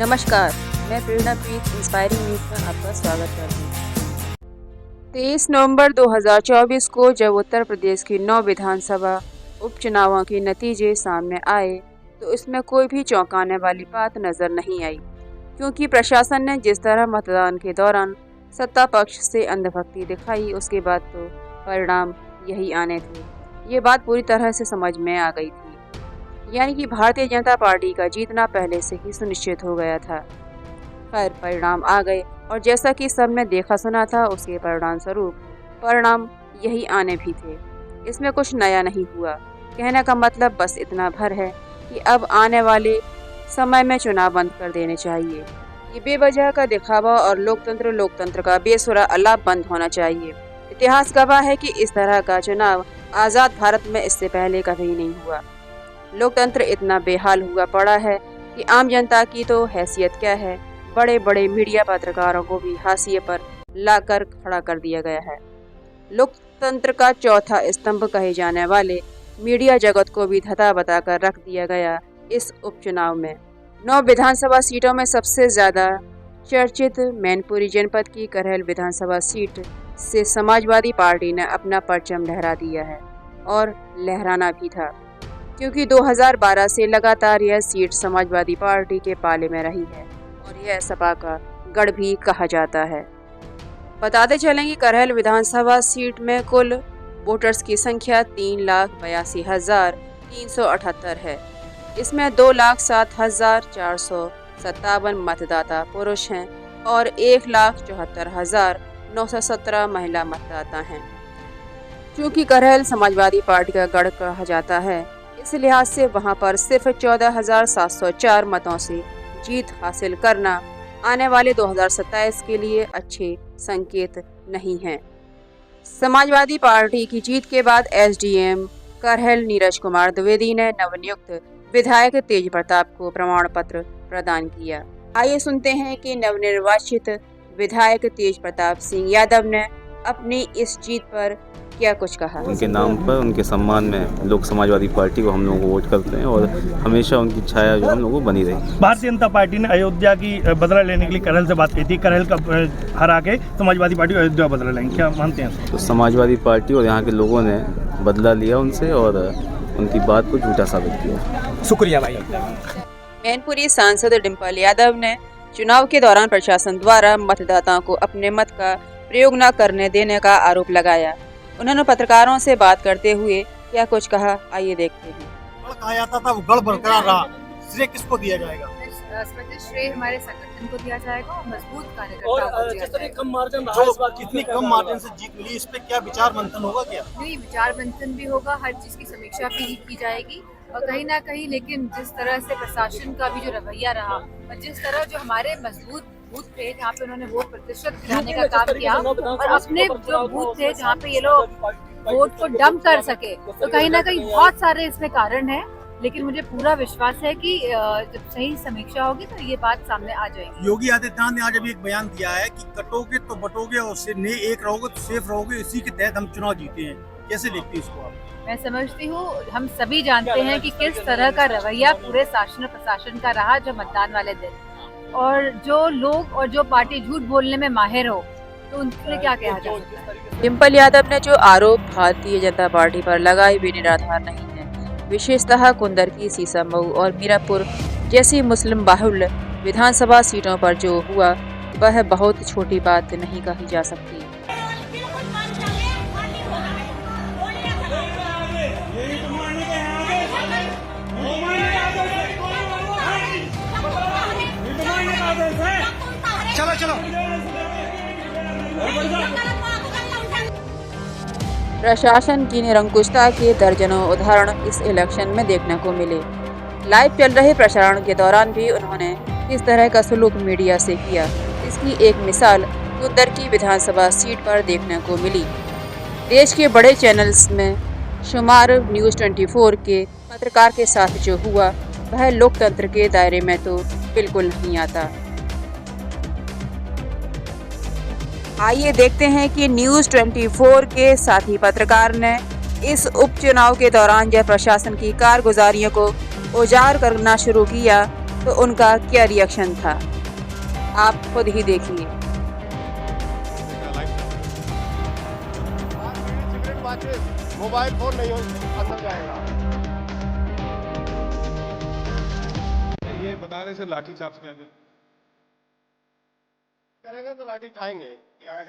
नमस्कार, मैं प्रेरणा प्रीत inspiring news में आपका स्वागत करती हूँ। 23 नवंबर 2024 को जब उत्तर प्रदेश की 9 विधानसभा उपचुनावों के नतीजे सामने आए तो इसमें कोई भी चौंकाने वाली बात नजर नहीं आई, क्योंकि प्रशासन ने जिस तरह मतदान के दौरान सत्ता पक्ष से अंधभक्ति दिखाई, उसके बाद तो परिणाम यही आने थे। ये बात पूरी तरह से समझ में आ गई थी, यानी कि भारतीय जनता पार्टी का जीतना पहले से ही सुनिश्चित हो गया था। खैर, परिणाम आ गए और जैसा कि सबने देखा सुना था, उसके परिणाम स्वरूप परिणाम यही आने भी थे। इसमें कुछ नया नहीं हुआ। कहने का मतलब बस इतना भर है कि अब आने वाले समय में चुनाव बंद कर देने चाहिए। ये बेवजह का दिखावा और लोकतंत्र का बेसुरा अलाप बंद होना चाहिए। इतिहास गवाह है कि इस तरह का चुनाव आज़ाद भारत में इससे पहले कभी नहीं हुआ। लोकतंत्र इतना बेहाल हुआ पड़ा है कि आम जनता की तो हैसियत क्या है, बड़े बड़े मीडिया पत्रकारों को भी हाशिए पर लाकर खड़ा कर दिया गया है। लोकतंत्र का चौथा स्तंभ कहे जाने वाले मीडिया जगत को भी धता बताकर रख दिया गया। इस उपचुनाव में 9 विधानसभा सीटों में सबसे ज्यादा चर्चित मैनपुरी जनपद की करहल विधानसभा सीट से समाजवादी पार्टी ने अपना परचम लहरा दिया है, और लहराना भी था, क्योंकि 2012 से लगातार यह सीट समाजवादी पार्टी के पाले में रही है और यह सपा का गढ़ भी कहा जाता है। बताते चलें कि करहल विधानसभा सीट में कुल वोटर्स की संख्या 3,82,378 है। इसमें 2,07,457 मतदाता पुरुष हैं और 1,74,917 महिला मतदाता हैं। चूँकि करहल समाजवादी पार्टी का गढ़ कहा जाता है, इस लिहाज से वहां पर सिर्फ 14,704 मतों से जीत हासिल करना आने वाले 2027 के लिए अच्छे संकेत नहीं है। समाजवादी पार्टी की जीत के बाद एसडीएम करहल नीरज कुमार द्विवेदी ने नवनियुक्त विधायक तेज प्रताप को प्रमाण पत्र प्रदान किया। आइए सुनते हैं कि नवनिर्वाचित विधायक तेज प्रताप सिंह यादव ने अपनी इस जीत पर क्या कुछ कहा। उनके नाम पर, उनके सम्मान में लोग समाजवादी पार्टी को हम लोगों को वोट करते हैं और हमेशा उनकी छाया जो हम लोगों को बनी रही। भारतीय जनता पार्टी ने अयोध्या की बदला लेने के लिए करहल से बात की थी। करहल का हरा के समाजवादी पार्टी अयोध्या बदला लेंगे, क्या मानते हैं? तो समाजवादी पार्टी और यहाँ के लोगों ने बदला लिया उनसे और उनकी बात को झूठा साबित किया। शुक्रिया भाई। मैनपुरी सांसद डिम्पल यादव ने चुनाव के दौरान प्रशासन द्वारा मतदाताओं को अपने मत का प्रयोग न करने देने का आरोप लगाया। उन्होंने पत्रकारों से बात करते हुए क्या कुछ कहा, आइए देखते हैं। कहा जाता था वो गढ़ बरकरार रहा, श्रेय किसको दिया जाएगा? श्रेय हमारे संगठन को दिया जाएगा और मजबूत कार्यकर्ताओं को दिया जाएगा। इतनी कम मार्जिन से जीत मिली, इस पे क्या विचार मंथन होगा? क्या नहीं, विचार मंथन भी होगा, हर चीज की समीक्षा भी की जाएगी और कहीं ना कहीं, लेकिन जिस तरह से प्रशासन का भी जो रवैया रहा और जिस तरह जो हमारे मजबूत बूथ थे जहाँ पे उन्होंने वोट प्रतिशत गिराने का काम किया और अपने जो बूथ थे जहाँ पे ये लोग वोट को डंप कर सके, तो कहीं ना कहीं बहुत सारे इसमें कारण है। लेकिन मुझे पूरा विश्वास है कि जब सही समीक्षा होगी तो ये बात सामने आ जाएगी। योगी आदित्यनाथ ने आज अभी एक बयान दिया है कि कटोगे तो बटोगे और एक रहोगे तो सेफ रहोगे, इसी के तहत हम चुनाव जीते हैं। कैसे देखती है इसको आप? मैं समझती हूँ, हम सभी जानते हैं कि किस तरह का रवैया पूरे शासन और प्रशासन का रहा जो मतदान वाले दिन, और जो लोग और जो पार्टी झूठ बोलने में माहिर हो तो उनके लिए क्या कहा जा सकता है। डिम्पल यादव ने जो आरोप भारतीय जनता पार्टी पर लगाए वे निराधार नहीं है। विशेषतः कुंदरकी, सीसामऊ और मीरापुर जैसी मुस्लिम बाहुल्य विधानसभा सीटों पर जो हुआ वह बहुत छोटी बात नहीं कही जा सकती। चलो चलो। प्रशासन की निरंकुशता के दर्जनों उदाहरण इस इलेक्शन में देखने को मिले। लाइव चल रहे प्रसारण के दौरान भी उन्होंने किस तरह का सलूक मीडिया से किया, इसकी एक मिसाल कुंदरकी विधानसभा सीट पर देखने को मिली। देश के बड़े चैनल्स में शुमार न्यूज़ 24 के पत्रकार के साथ जो हुआ वह लोकतंत्र के दायरे में तो बिल्कुल नहीं आता। आइए देखते हैं कि न्यूज़ 24 के साथी पत्रकार ने इस उपचुनाव के दौरान जब प्रशासन की कारगुजारियों को उजागर करना शुरू किया तो उनका क्या रिएक्शन था, आप खुद ही देखिए। मोबाइल फोन नहीं हो अंदर जाएगा। ये बताने से लाठी चार्ज करेंगे तो लाठी खाएंगे।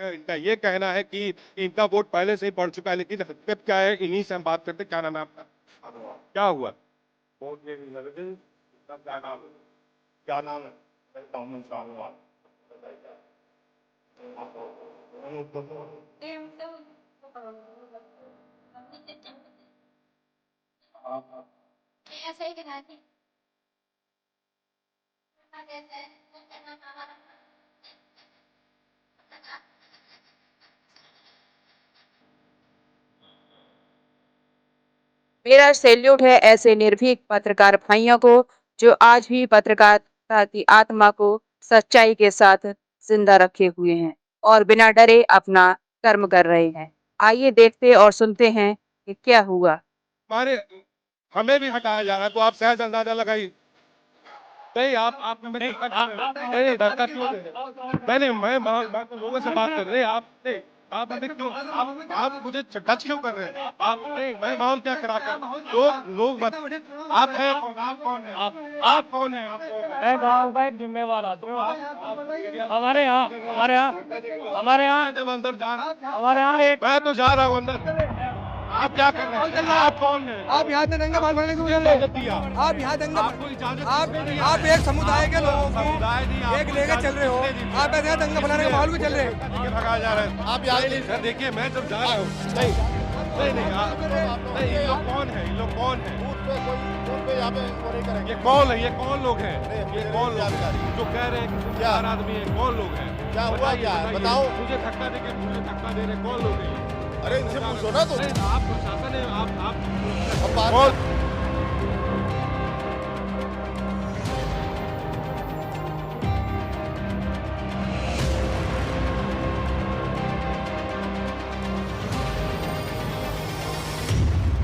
इनका ये कहना है कि इनका वोट पहले से ही पड़ चुका है, लेकिन हकीकत क्या है, इन्हीं से हम बात करते। क्या नाम है आपका? क्या हुआ? वोट ये नहीं लगे, क्या नाम है? क्या नाम है? ऐसा ही करा दी। मेरा सैल्यूट है ऐसे निर्भीक पत्रकार भाइयों को जो आज भी पत्रकारिता की आत्मा को सच्चाई के साथ जिंदा रखे हुए हैं और बिना डरे अपना कर्म कर रहे हैं। आइए देखते और सुनते हैं कि क्या हुआ। हमारे हमें भी हटाया जा रहा है, तो आप सहज अंदाजा लगाइए। नहीं आप नहीं धक्का क्यों दे रहे? मैं तो लोगों से बात कर रहे हैं। आप नहीं, आप अभी क्यों आप मुझे टच क्यों कर रहे हैं? आप नहीं, मैं माहौल क्या करा कर लोग आप हैं कौन? आप कौन है? मैं गाँव का एक जिम्मेवार आदमी हूँ। हमारे यहाँ अंदर जा हमारे यहाँ एक मैं तो जा रहा हूँ अंदर। आप क्या कर रहे हैं? आप कौन है? आप यहाँ से दंगा भड़काने को चल रहे दिया हैं। आप यहाँ दंगा आपको इजाजत आप एक समुदाय के लोगों को समुदाय नहीं, एक लेके चल रहे हो। आप ऐसे यहाँ दंगा भड़काने का माहौल को चल रहे हैं। भगाया जा रहा है। आप यहाँ देखिए, मैं जब जा रहा हूँ नहीं, ये लोग कौन है? ये लोग कौन है? ये कौन है? ये कौन लोग हैं? ये कौन लोग हैं जो कह रहे हैं कि चार आदमी है? कौन लोग हैं? क्या हुआ? क्या है बताओ। मुझे धक्का दे रहे कौन लोग हैं? अरे इनसे पूछो ना। तो आप प्रशासन है, आप बात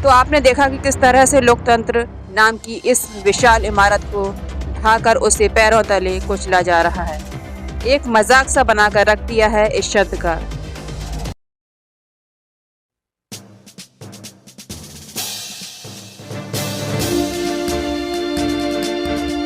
तो आपने देखा कि किस तरह से लोकतंत्र नाम की इस विशाल इमारत को ढाकर उसे पैरों तले कुचला जा रहा है। एक मजाक सा बनाकर रख दिया है इस शब्द का।